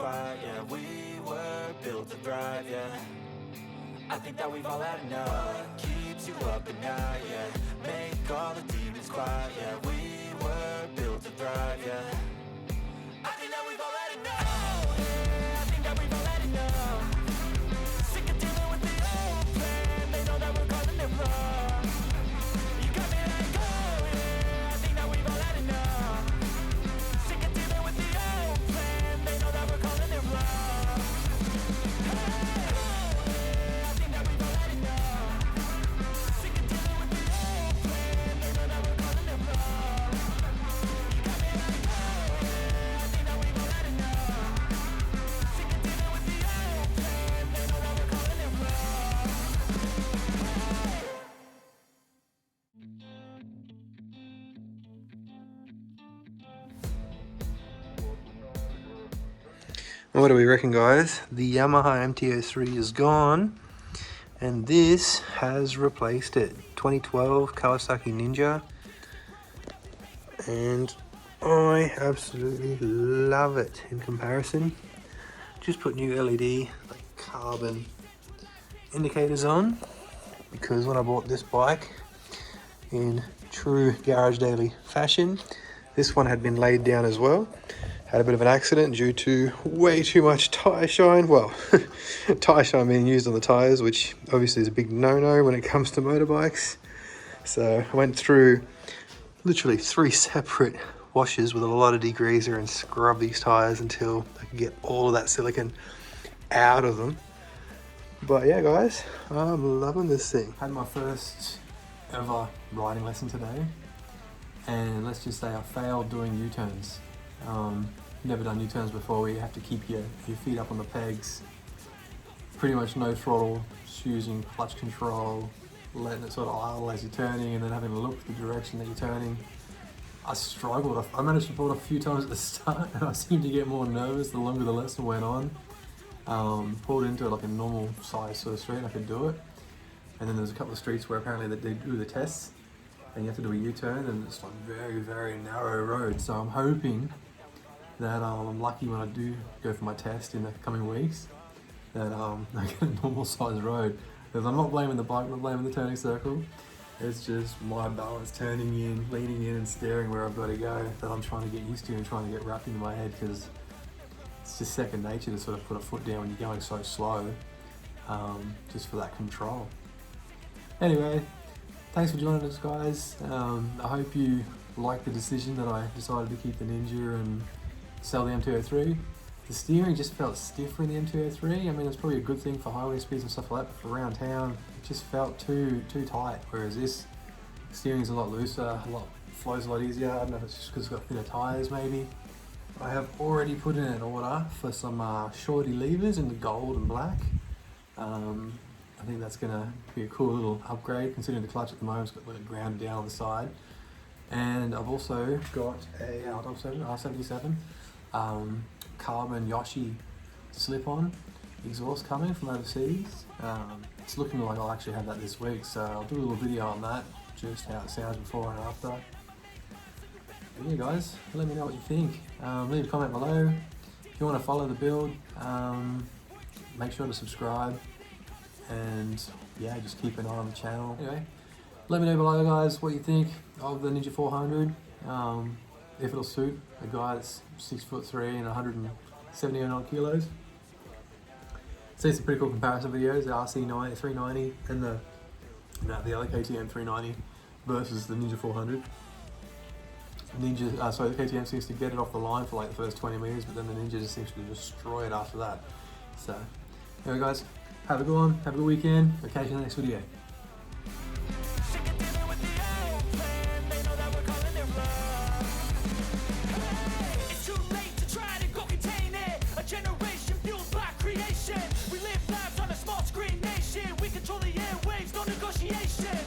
quiet, yeah. We were built to thrive, yeah. I think that we've all had enough. What keeps you up at night, yeah. Make all the demons quiet, yeah. We were built to thrive, yeah. I think that we've all had enough. Oh, yeah, I think that we've all had enough. Sick of dealing with the old plan. They know that we're calling it wrong. You got me like, oh, yeah, I think that we've all had enough. Sick of dealing with the old plan. They know that we're calling it wrong. What do we reckon, guys? The Yamaha MT-03 is gone, and this has replaced it. 2012 Kawasaki Ninja, and I absolutely love it. In comparison, just put new LED, like carbon indicators on, because when I bought this bike in true Garage Daily fashion, this one had been laid down as well. Had a bit of an accident due to way too much tyre shine. Well, tyre shine being used on the tyres, which obviously is a big no-no when it comes to motorbikes. So I went through literally 3 separate washes with a lot of degreaser and scrub these tyres until I could get all of that silicone out of them. But yeah, guys, I'm loving this thing. Had my first ever riding lesson today, and let's just say I failed doing U-turns. Never done U-turns before, where you have to keep your feet up on the pegs, pretty much no throttle, just using clutch control, letting it sort of idle as you're turning, and then having to look the direction that you're turning. I struggled. I managed to pull it a few times at the start, and I seemed to get more nervous the longer the lesson went on. Pulled into like a normal size sort of street and I could do it, and then there's a couple of streets where apparently they do the tests and you have to do a U-turn, and it's like very narrow road. So I'm hoping that I'm lucky when I do go for my test in the coming weeks, that I get a normal size road. Because I'm not blaming the bike, I'm not blaming the turning circle. It's just my balance turning in, leaning in and steering where I've got to go that I'm trying to get used to and trying to get wrapped into my head, because it's just second nature to sort of put a foot down when you're going so slow, just for that control. Anyway, thanks for joining us, guys. I hope you like the decision that I decided to keep the Ninja and sell the MT-03. The steering just felt stiffer in the MT-03. I mean, it's probably a good thing for highway speeds and stuff like that, but for around town, it just felt too tight. Whereas this steering's a lot looser, flows a lot easier. I don't know if it's just because it's got thinner tyres maybe. I have already put in an order for some shorty levers in the gold and black. I think that's gonna be a cool little upgrade, considering the clutch at the moment's got like grounded down on the side. And I've also got a R77 carbon Yoshi slip-on exhaust coming from overseas. It's looking like I'll actually have that this week, so I'll do a little video on that, just how it sounds before and after. But yeah, guys, let me know what you think. Leave a comment below. If you want to follow the build, make sure to subscribe, and yeah, just keep an eye on the channel. Anyway, let me know below, guys, what you think of the Ninja 400. If it'll suit a guy that's 6'3" and 170 odd kilos. See some pretty cool comparison videos, the RC90, 390 and the other KTM 390 versus the Ninja 400. The KTM seems to get it off the line for like the first 20 meters, but then the Ninja just seems to destroy it after that. So, anyway, guys, have a good one, have a good weekend. I'll catch you in the next video. We live lives on a small screen nation. We control the airwaves, no negotiation.